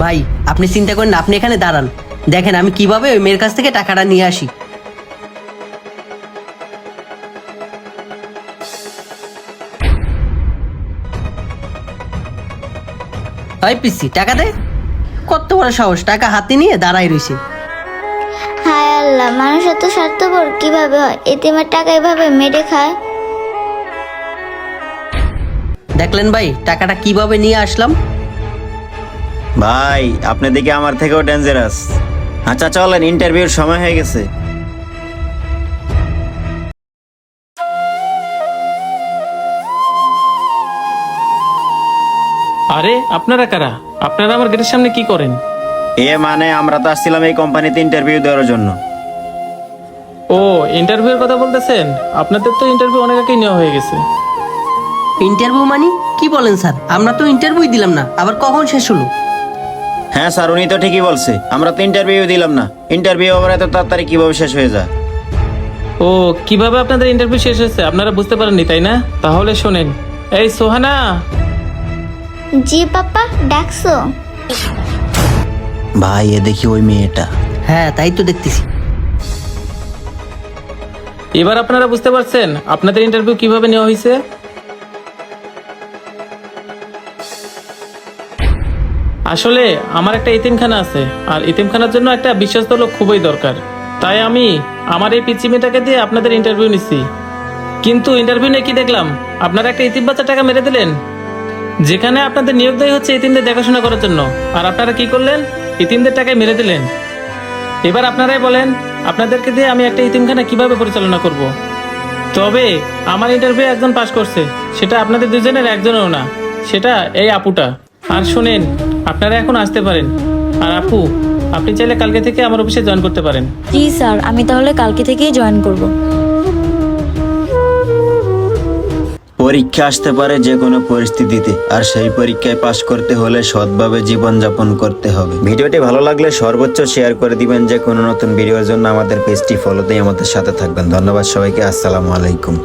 ভাই আপনি চিন্তা করেন না, আপনি এখানে দাঁড়ান, দেখেন আমি কিভাবে ওই মেয়ের কাছ থেকে টাকাটা নিয়ে আসি। ভাই পিসি টাকা দে। কত বড় সাহস, টাকা হাতে নিয়ে দাঁড়াই রইছে। হায় আল্লাহ, মানুষ এত স্বার্থপর কিভাবে হয়? এতিমের টাকা এভাবে মেরে খায়। দেখলেন ভাই টাকাটা কিভাবে নিয়ে আসলাম। ভাই আপনি দেখি আমার থেকেও ডেঞ্জারাস। আচ্ছা চলেন, ইন্টারভিউর সময় হয়ে গেছে। আরে আপনারা কারা? আপনারা আমার গেটের সামনে কি করেন? মানে আমরা তো আসছিলাম এই কোম্পানিতে ইন্টারভিউ দেওয়ার জন্য। ও, ইন্টারভিউর কথা বলতেছেন? আপনাদের তো ইন্টারভিউ অনেক আগেই নেওয়া হয়ে গেছে। ইন্টারভিউ মানে কি বলেন স্যার? আমরা তো ইন্টারভিউ দিলাম না, আবার কখন শেষ হলো? হ্যাঁ স্যার, উনি তো ঠিকই বলছে, আমরা তো ইন্টারভিউ দিলাম না। ইন্টারভিউ আবার এত তাড়াতাড়ি কিভাবে শেষ হয়ে যায়? ও, কিভাবে আপনাদের ইন্টারভিউ শেষ হয়েছে আপনারা বুঝতে পারেননি তাই না? তাহলে শোনেন। এই সোহানা, জি পাপা, ডাকছো? ভাই এ দেখি ওই মেয়েটা। হ্যাঁ তাই তো দেখতেছি। এবার আপনারা বুঝতে পারছেন আপনাদের ইন্টারভিউ কিভাবে নেওয়া হয়েছে? আসলে আমার একটা এতিমখানা আছে, আর এতিমখানার জন্য একটা বিশ্বস্ত লোক খুবই দরকার। তাই আমি আমার এই পিচ্চি মেয়েটাকে দিয়ে আপনাদের ইন্টারভিউ নিচ্ছি। কিন্তু ইন্টারভিউ নিয়ে কি দেখলাম, আপনারা একটা ইতিম বাচ্চার টাকা মেরে দিলেন। যেখানে আপনাদের নিয়োগ দেয় হচ্ছে ইতিমদের দেখাশোনা করার জন্য, আর আপনারা কি করলেন? ইতিমদের টাকায় মেরে দিলেন। এবার আপনারাই বলেন আপনাদেরকে দিয়ে আমি একটা ইতিমখানা কিভাবে পরিচালনা করব। তবে আমার ইন্টারভিউ একজন পাস করছে, সেটা আপনাদের দুজনের একজনেরও না, সেটা এই আপুটা। আর শোনেন, আপনারা এখন আসতে পারেন। আর আপু, আপনি চাইলে কালকে থেকে আমার অফিসে জয়েন করতে পারেন। জি স্যার, আমি তাহলে কালকে থেকেই জয়েন করব। পরীক্ষা আসতে পারে যে কোনো পরিস্থিতিতে, আর সেই পরীক্ষায় পাশ করতে হলে সৎভাবে জীবনযাপন করতে হবে। ভিডিওটি ভালো লাগলে সর্বোচ্চ শেয়ার করে দিবেন। যে কোনো নতুন ভিডিওর জন্য আমাদের পেজটি ফলোতেই আমাদের সাথে থাকবেন। ধন্যবাদ সবাইকে। আসসালামু আলাইকুম।